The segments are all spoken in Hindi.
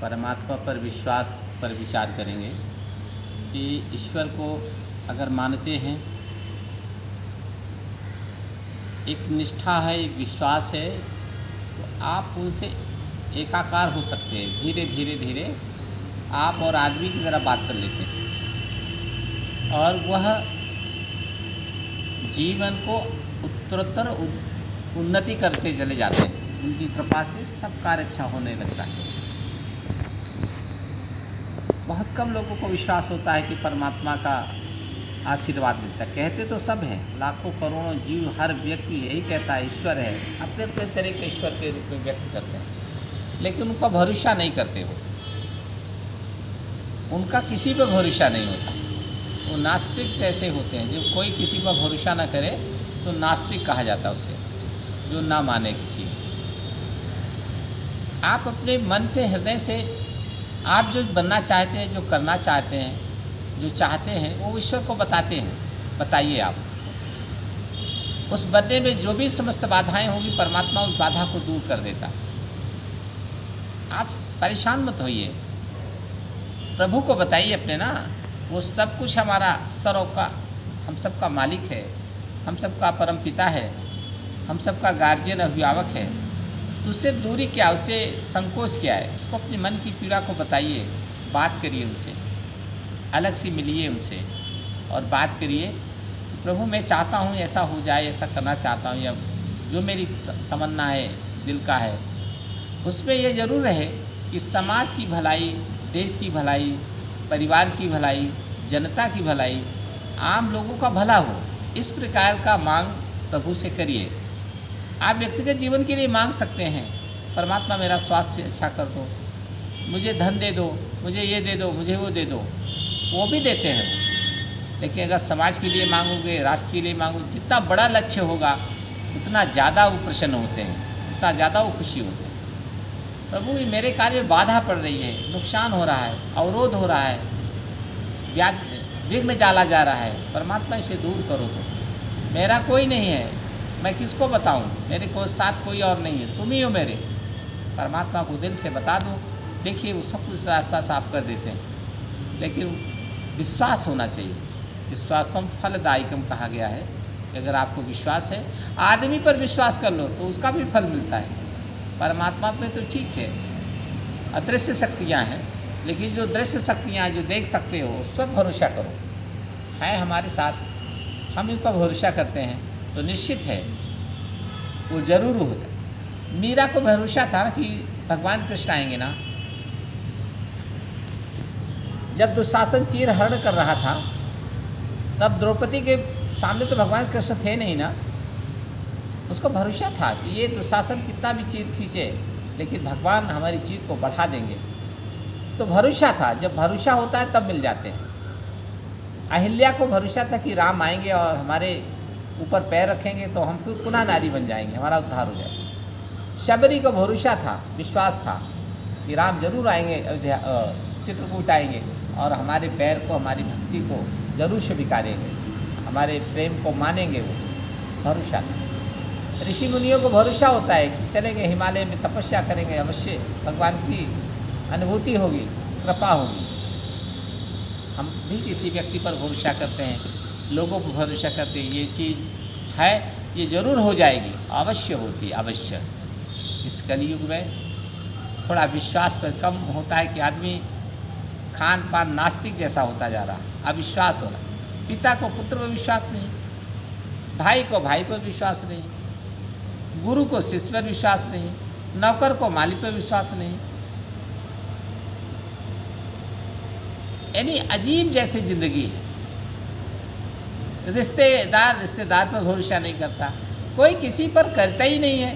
परमात्मा पर विश्वास पर विचार करेंगे कि ईश्वर को अगर मानते हैं, एक निष्ठा है, एक विश्वास है, तो आप उनसे एकाकार हो सकते हैं। धीरे धीरे धीरे आप और आदमी की तरह बात कर लेते हैं और वह जीवन को उत्तरोत्तर उन्नति करते चले जाते हैं। उनकी कृपा से सब कार्य अच्छा होने लगता है। बहुत कम लोगों को विश्वास होता है कि परमात्मा का आशीर्वाद मिलता है। कहते तो सब हैं, लाखों करोड़ों जीव, हर व्यक्ति यही कहता है ईश्वर है, अपने अपने तरह के ईश्वर के रूप में व्यक्त करते हैं, लेकिन उनका भरोसा नहीं करते। उनका किसी पर भरोसा नहीं होता। वो नास्तिक जैसे होते हैं। जो कोई किसी पर भरोसा ना करे तो नास्तिक कहा जाता है उसे, जो ना माने किसी। आप अपने मन से, हृदय से आप जो बनना चाहते हैं, जो करना चाहते हैं, जो चाहते हैं, वो ईश्वर को बताते हैं। बताइए आप उस बनने में जो भी समस्त बाधाएं होंगी, परमात्मा उस बाधा को दूर कर देता। आप परेशान मत होइए, प्रभु को बताइए अपने ना। वो सब कुछ हमारा सर्व का, हम सबका मालिक है, हम सबका परम पिता है, हम सबका गार्जियन, अभिभावक है। तो उससे दूरी क्या, उससे संकोच क्या है? उसको अपने मन की पीड़ा को बताइए, बात करिए उनसे, अलग से मिलिए उनसे और बात करिए। प्रभु मैं चाहता हूँ ऐसा हो जाए, ऐसा करना चाहता हूँ, या जो मेरी तमन्ना है, दिल का है, उसमें यह ज़रूर रहे कि समाज की भलाई, देश की भलाई, परिवार की भलाई, जनता की भलाई, आम लोगों का भला हो। इस प्रकार का मांग प्रभु से करिए। आप व्यक्तिगत जीवन के लिए मांग सकते हैं, परमात्मा मेरा स्वास्थ्य अच्छा कर दो, मुझे धन दे दो, मुझे ये दे दो, मुझे वो दे दो, वो भी देते हैं। लेकिन अगर समाज के लिए मांगोगे, राष्ट्र के लिए मांगोगे, जितना बड़ा लक्ष्य होगा उतना ज़्यादा वो प्रसन्न होते हैं, उतना ज़्यादा वो खुशी होते हैं। प्रभु ये मेरे कार्य में बाधा पड़ रही है, नुकसान हो रहा है, अवरोध हो रहा है, विघ्न डाला जा रहा है, परमात्मा इसे दूर करो। तो मेरा कोई नहीं है, मैं किसको बताऊं? मेरे को साथ कोई और नहीं है, तुम ही हो मेरे। परमात्मा को दिल से बता दो, देखिए वो सब कुछ रास्ता साफ कर देते हैं। लेकिन विश्वास होना चाहिए। विश्वासम फलदायकम कहा गया है कि अगर आपको विश्वास है, आदमी पर विश्वास कर लो तो उसका भी फल मिलता है। परमात्मा में तो ठीक है, अदृश्य शक्तियाँ हैं, लेकिन जो दृश्य शक्तियाँ जो देख सकते हो, उस पर भरोसा करो। है हमारे साथ, हम इन पर भरोसा करते हैं, तो निश्चित है वो ज़रूर हो जाए। मीरा को भरोसा था कि भगवान कृष्ण आएंगे ना। जब दुशासन चीर हरण कर रहा था, तब द्रौपदी के सामने तो भगवान कृष्ण थे नहीं ना। उसको भरोसा था कि ये दुशासन कितना भी चीर खींचे, लेकिन भगवान हमारी चीर को बढ़ा देंगे। तो भरोसा था, जब भरोसा होता है तब मिल जाते हैं। अहिल्या को भरोसा था कि राम आएंगे और हमारे ऊपर पैर रखेंगे तो हम फिर पुनः नारी बन जाएंगे, हमारा उद्धार हो जाएगा। शबरी को भरोसा था, विश्वास था कि राम जरूर आएंगे, चित्रकूट आएंगे और हमारे पैर को, हमारी भक्ति को जरूर स्वीकारेंगे, हमारे प्रेम को मानेंगे। वो भरोसा था। ऋषि मुनियों को भरोसा होता है कि चलेंगे हिमालय में, तपस्या करेंगे, अवश्य भगवान की अनुभूति होगी, कृपा होगी। हम भी किसी व्यक्ति पर भरोसा करते हैं, लोगों पर भरोसा करते हैं, ये चीज़ है, ये ज़रूर हो जाएगी, अवश्य होती, अवश्य। इस कलयुग में थोड़ा विश्वास पर कम होता है कि आदमी खान पान नास्तिक जैसा होता जा रहा, अविश्वास हो रहा। पिता को पुत्र पर विश्वास नहीं, भाई को भाई पर विश्वास नहीं, गुरु को शिष्य पर विश्वास नहीं, नौकर को मालिक पर विश्वास नहीं। यानी अजीब जैसी जिंदगी है। रिश्तेदार पर भरोसा नहीं करता, कोई किसी पर करता ही नहीं है।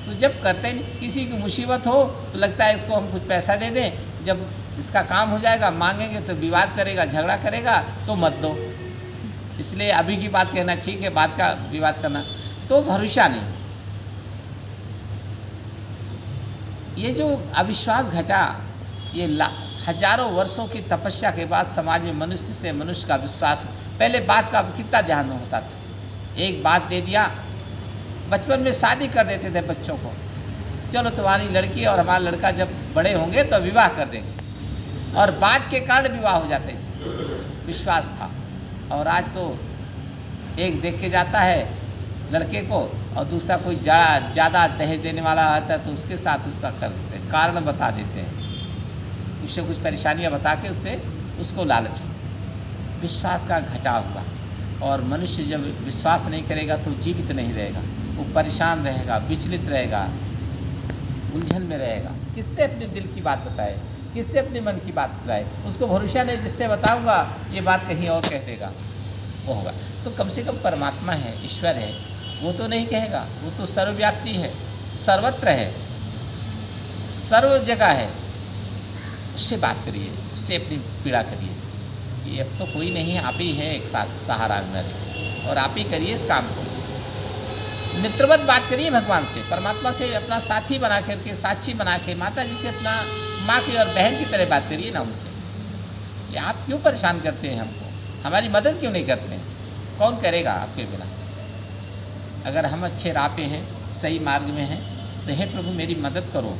तो जब करते ही नहीं, किसी की मुसीबत हो तो लगता है इसको हम कुछ पैसा दे दें, जब इसका काम हो जाएगा मांगेंगे तो विवाद करेगा, झगड़ा करेगा, तो मत दो। इसलिए अभी की बात कहना ठीक है, बात का विवाद करना, तो भरोसा नहीं। ये जो अविश्वास घटा, ये हजारों वर्षों की तपस्या के बाद समाज में मनुष्य से मनुष्य का विश्वास। पहले बात का कितना ध्यान होता था, एक बात दे दिया, बचपन में शादी कर देते थे बच्चों को, चलो तुम्हारी लड़की और हमारा लड़का जब बड़े होंगे तो विवाह कर देंगे, और बाद के कारण विवाह हो जाते थे, विश्वास था। और आज तो एक देख के जाता है लड़के को और दूसरा कोई ज़्यादा दहेज देने वाला आता है तो उसके साथ उसका कर देते हैं, कारण बता देते हैं, उससे कुछ परेशानियां बता के उसको लालच। विश्वास का घटाव हुआ, और मनुष्य जब विश्वास नहीं करेगा तो जीवित नहीं रहेगा, वो परेशान रहेगा, विचलित रहेगा, उलझन में रहेगा। किससे अपने दिल की बात बताए, किससे अपने मन की बात बताए? उसको भरोसा नहीं, जिससे बताऊंगा ये बात कहीं और कह देगा, वो होगा। तो कम से कम परमात्मा है, ईश्वर है, वो तो नहीं कहेगा, वो तो सर्वव्यापी है, सर्वत्र है, सर्व जगह है। उससे बात करिए, उससे अपनी पीड़ा करिए। ये अब तो कोई नहीं, आप ही है एक साथ सहारा मेरे, और आप ही करिए इस काम को। मित्रवत बात करिए भगवान से, परमात्मा से अपना साथी बना करके, साक्षी बना के, माता जी से अपना माँ की और बहन की तरह बात करिए ना उनसे। ये आप क्यों परेशान करते हैं हमको, हमारी मदद क्यों नहीं करते हैं? कौन करेगा आपके बिना? अगर हम अच्छे राह पे हैं, सही मार्ग में हैं, तो हे प्रभु मेरी मदद करो,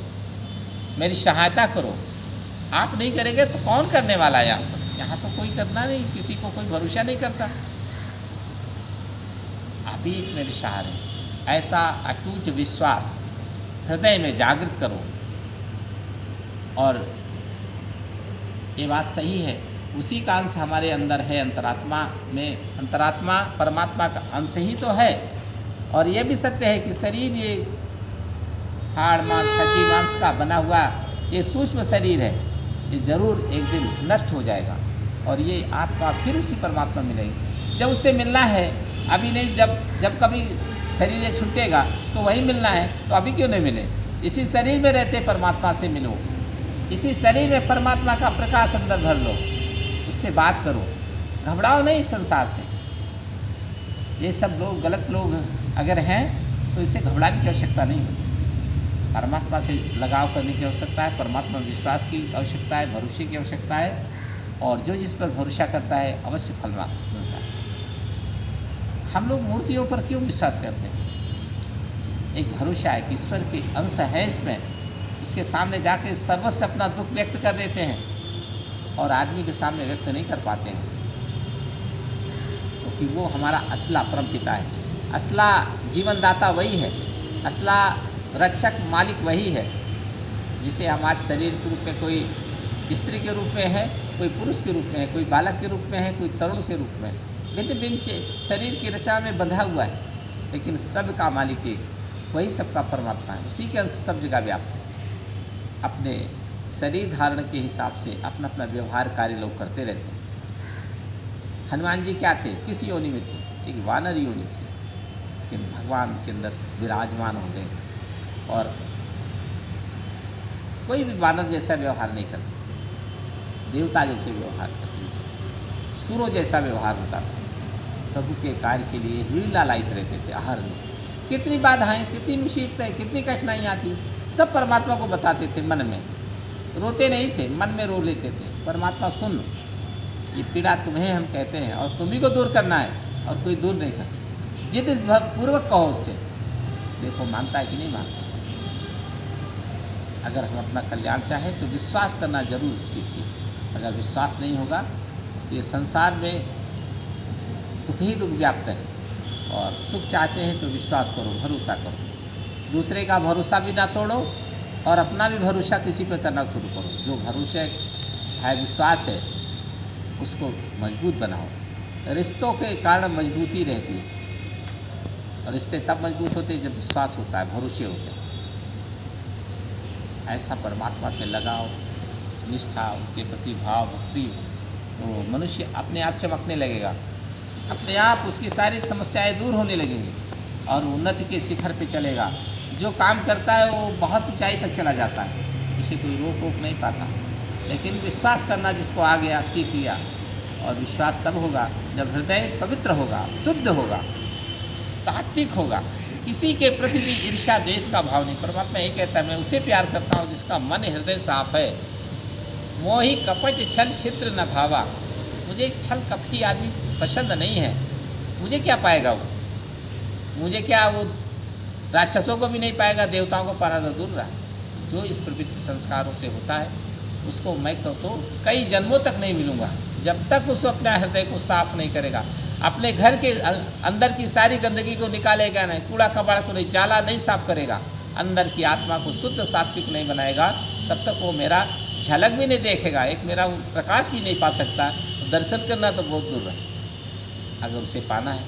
मेरी सहायता करो। आप नहीं करेंगे तो कौन करने वाला है? यहाँ तो कोई करना नहीं, किसी को कोई भरोसा नहीं करता। आप ही एक मेरे सहारे हैं। ऐसा अटूट विश्वास हृदय में जागृत करो। और ये बात सही है, उसी का अंश हमारे अंदर है, अंतरात्मा में। अंतरात्मा परमात्मा का अंश ही तो है। और ये भी सत्य है कि शरीर ये हाड़ मांस हड्डी मांस का बना हुआ ये सूक्ष्म शरीर है, ये ज़रूर एक दिन नष्ट हो जाएगा, और ये आत्मा फिर उसी परमात्मा मिलेगी। जब उससे मिलना है, अभी नहीं, जब कभी शरीर ये छूटेगा तो वही मिलना है, तो अभी क्यों नहीं मिले? इसी शरीर में रहते परमात्मा से मिलो, इसी शरीर में परमात्मा का प्रकाश अंदर भर लो, उससे बात करो। घबराओ नहीं इस संसार से। ये सब लोग गलत लोग अगर हैं तो इससे घबराने की आवश्यकता नहीं होती। परमात्मा से लगाव करने की आवश्यकता है, परमात्मा विश्वास की आवश्यकता है, भरोसे की आवश्यकता है, और जो जिस पर भरोसा करता है अवश्य फल मिलता है। हम लोग मूर्तियों पर क्यों विश्वास करते हैं? एक भरोसा है कि ईश्वर के अंश है इसमें, उसके सामने जाके सर्वस्व अपना दुख व्यक्त कर देते हैं, और आदमी के सामने व्यक्त नहीं कर पाते हैं, क्योंकि वो हमारा असला परम पिता है। असला जीवनदाता वही है, असला रक्षक मालिक वही है, जिसे हम आज शरीर के रूप में, कोई स्त्री के रूप में है, कोई पुरुष के रूप में है, कोई बालक के रूप में है, कोई तरुण के रूप में, भिन्न भिन्न शरीर की रचना में बंधा हुआ है, लेकिन सब का मालिक एक, वही सबका परमात्मा है, उसी के अंश सब जगह व्याप्त है। अपने शरीर धारण के हिसाब से अपना अपना व्यवहार कार्य लोग करते रहते हैं। हनुमान जी क्या थे, किस योनि में थे? एक वानर योनि थी, लेकिन भगवान के अंदर विराजमान हो गए, और कोई भी वानर जैसा व्यवहार नहीं करते, देवता जैसे व्यवहार करते थे, सुरों जैसा व्यवहार होता था। प्रभु के कार्य के लिए ही लालायित रहते थे। हर कितनी बाधाएं, कितनी मुसीबतें, कितनी कठिनाइयाँ आती, सब परमात्मा को बताते थे मन में, रोते नहीं थे, मन में रो लेते थे। परमात्मा सुन, ये पीड़ा तुम्हें हम कहते हैं और तुम्ही को दूर करना है, और कोई दूर नहीं करता। जिद पूर्वक कहो उससे, देखो मानता है कि नहीं मानता। अगर हम अपना कल्याण चाहें तो विश्वास करना जरूर सीखिए। अगर विश्वास नहीं होगा तो ये संसार में दुख ही दुख व्याप्त है, और सुख चाहते हैं तो विश्वास करो, भरोसा करो। दूसरे का भरोसा भी ना तोड़ो, और अपना भी भरोसा किसी पर करना शुरू करो। जो भरोसा है, विश्वास है, उसको मजबूत बनाओ। रिश्तों के कारण मजबूती रहती है, और रिश्ते तब मजबूत होते हैं जब विश्वास होता है, भरोसे होते हैं। ऐसा परमात्मा से लगाओ, निष्ठा, उसके प्रति भाव, भक्ति, तो मनुष्य अपने आप चमकने लगेगा, अपने आप उसकी सारी समस्याएं दूर होने लगेंगी, और उन्नति के शिखर पे चलेगा। जो काम करता है वो बहुत ऊंचाई तक चला जाता है, उसे कोई रोक नहीं पाता। लेकिन विश्वास करना जिसको आ गया, सीख लिया, और विश्वास तब होगा जब हृदय पवित्र होगा, शुद्ध होगा, सात्विक होगा, किसी के प्रति भी ईर्ष्या द्वेष का भाव नहीं। परमात्मा ये कहता है, मैं उसे प्यार करता हूँ जिसका मन हृदय साफ है। मोहि कपट छल छिद्र न भावा, मुझे छल कपटी आदमी पसंद नहीं है। मुझे क्या पाएगा वो, मुझे क्या वो राक्षसों को भी नहीं पाएगा, देवताओं को पाना तो दूर रहा। जो इस प्रवृत्ति संस्कारों से होता है उसको मैं तो कई जन्मों तक नहीं मिलूँगा, जब तक उस अपने हृदय को साफ नहीं करेगा, अपने घर के अंदर की सारी गंदगी को निकालेगा नहीं, कूड़ा कबाड़ को नहीं, जाला नहीं साफ करेगा, अंदर की आत्मा को शुद्ध सात्विक नहीं बनाएगा, तब तक वो मेरा झलक भी नहीं देखेगा, एक मेरा प्रकाश भी नहीं पा सकता। दर्शन करना तो बहुत दूर है। अगर उसे पाना है,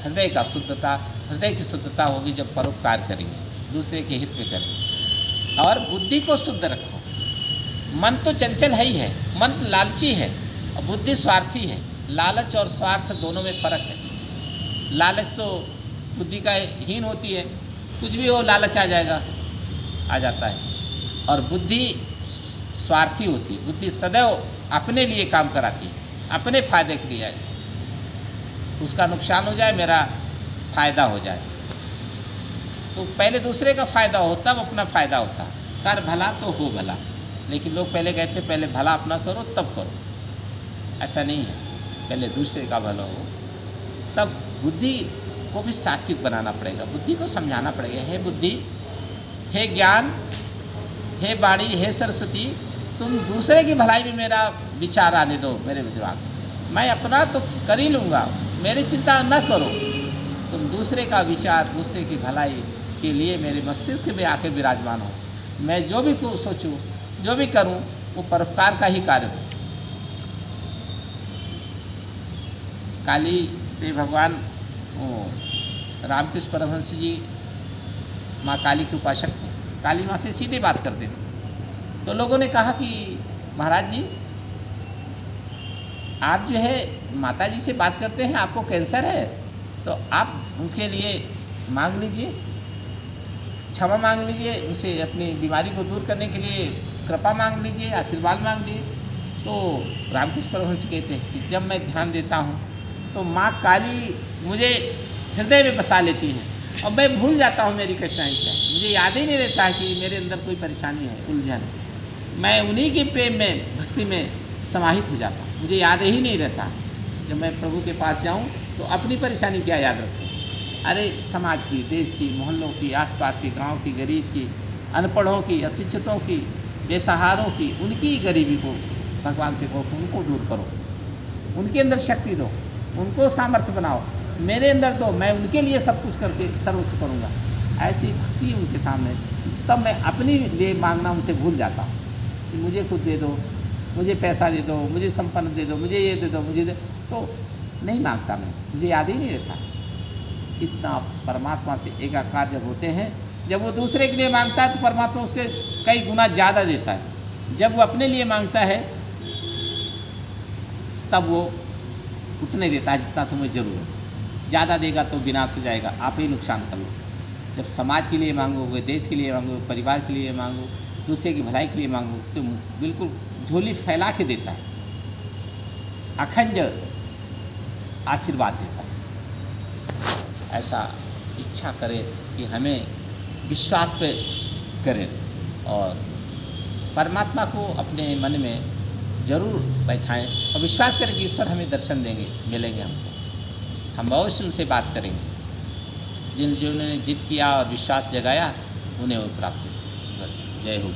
हृदय का शुद्धता, हृदय की शुद्धता होगी जब परोपकार करेंगे, दूसरे के हित में करेंगे। और बुद्धि को शुद्ध रखो। मन तो चंचल है ही है, मन लालची है और बुद्धि स्वार्थी है। लालच और स्वार्थ दोनों में फ़र्क है। लालच तो बुद्धि का हीन होती है, कुछ भी हो लालच आ जाता है। और बुद्धि स्वार्थी होती है, बुद्धि सदैव अपने लिए काम कराती है, अपने फायदे के लिए। उसका नुकसान हो जाए, मेरा फ़ायदा हो जाए, तो पहले दूसरे का फ़ायदा हो तब अपना फ़ायदा होता। कर भला तो हो भला, लेकिन लोग पहले कहते पहले भला अपना करो तब करो। ऐसा नहीं है, पहले दूसरे का भला हो तब। बुद्धि को भी सात्विक बनाना पड़ेगा, बुद्धि को समझाना पड़ेगा, हे बुद्धि, हे ज्ञान, हे वाणी, हे सरस्वती, तुम दूसरे की भलाई में मेरा विचार आने दो मेरे दिमाग, मैं अपना तो कर ही लूँगा, मेरी चिंता न करो। तुम दूसरे का विचार, दूसरे की भलाई के लिए मेरे मस्तिष्क में आके विराजमान हो। मैं जो भी सोचूं, जो भी करूं, वो परोपकार का ही कार्य हो। काली से भगवान रामकृष्ण परमहंस जी माँ काली के उपासक थे। काली माँ से सीधे बात करते थे। तो लोगों ने कहा कि महाराज जी, आप जो है माता जी से बात करते हैं, आपको कैंसर है, तो आप उनके लिए मांग लीजिए, क्षमा मांग लीजिए, उनसे अपनी बीमारी को दूर करने के लिए कृपा मांग लीजिए, आशीर्वाद मांग लीजिए। तो रामकृष्ण परमहंस कहते हैं कि जब मैं ध्यान देता हूँ तो माँ काली मुझे हृदय में बसा लेती हैं और मैं भूल जाता हूँ मेरी कठिनाई क्या है। मुझे याद ही नहीं रहता है कि मेरे अंदर कोई परेशानी है, उलझन है। मैं उन्हीं के प्रेम में, भक्ति में समाहित हो जाता हूँ, मुझे याद ही नहीं रहता। जब मैं प्रभु के पास जाऊँ तो अपनी परेशानी क्या याद रखूँ, अरे समाज की, देश की, मोहल्लों की, आसपास के गांव की, गरीब की, अनपढ़ों की, अशिक्षितों की, बेसहारों की, उनकी गरीबी को भगवान से कहो, उनको दूर करो, उनके अंदर शक्ति दो, उनको सामर्थ्य बनाओ, मेरे अंदर दो, मैं उनके लिए सब कुछ करके सर्वस्व करूँगा। ऐसी भक्ति उनके सामने, तब मैं अपने लिए मांगना उनसे भूल जाता हूँ कि मुझे खुद दे दो, मुझे पैसा दे दो, मुझे संपन्न दे दो, मुझे ये दे दो, मुझे दे, तो नहीं मांगता मैं, मुझे याद ही नहीं रहता। इतना परमात्मा से एकाकार जब होते हैं, जब वो दूसरे के लिए मांगता है तो परमात्मा उसके कई गुना ज़्यादा देता है। जब वो अपने लिए मांगता है तब वो उतने देता है जितना तुम्हें ज़रूरत है। ज़्यादा देगा तो विनाश हो जाएगा, आप ही नुकसान कर लो। जब समाज के लिए मांगोगे, देश के लिए मांगो, परिवार के लिए मांगो, दूसरे की भलाई के लिए मांगो, तो बिल्कुल झोली फैला के देता है, अखंड आशीर्वाद देता है। ऐसा इच्छा करें कि हमें विश्वास पे करें और परमात्मा को अपने मन में ज़रूर बैठाएं और विश्वास करें कि ईश्वर हमें दर्शन देंगे, मिलेंगे हमको। हम अवश्य उनसे बात करेंगे। जिन्होंने जिद किया और विश्वास जगाया उन्हें वो प्राप्त हो। बस जय हो।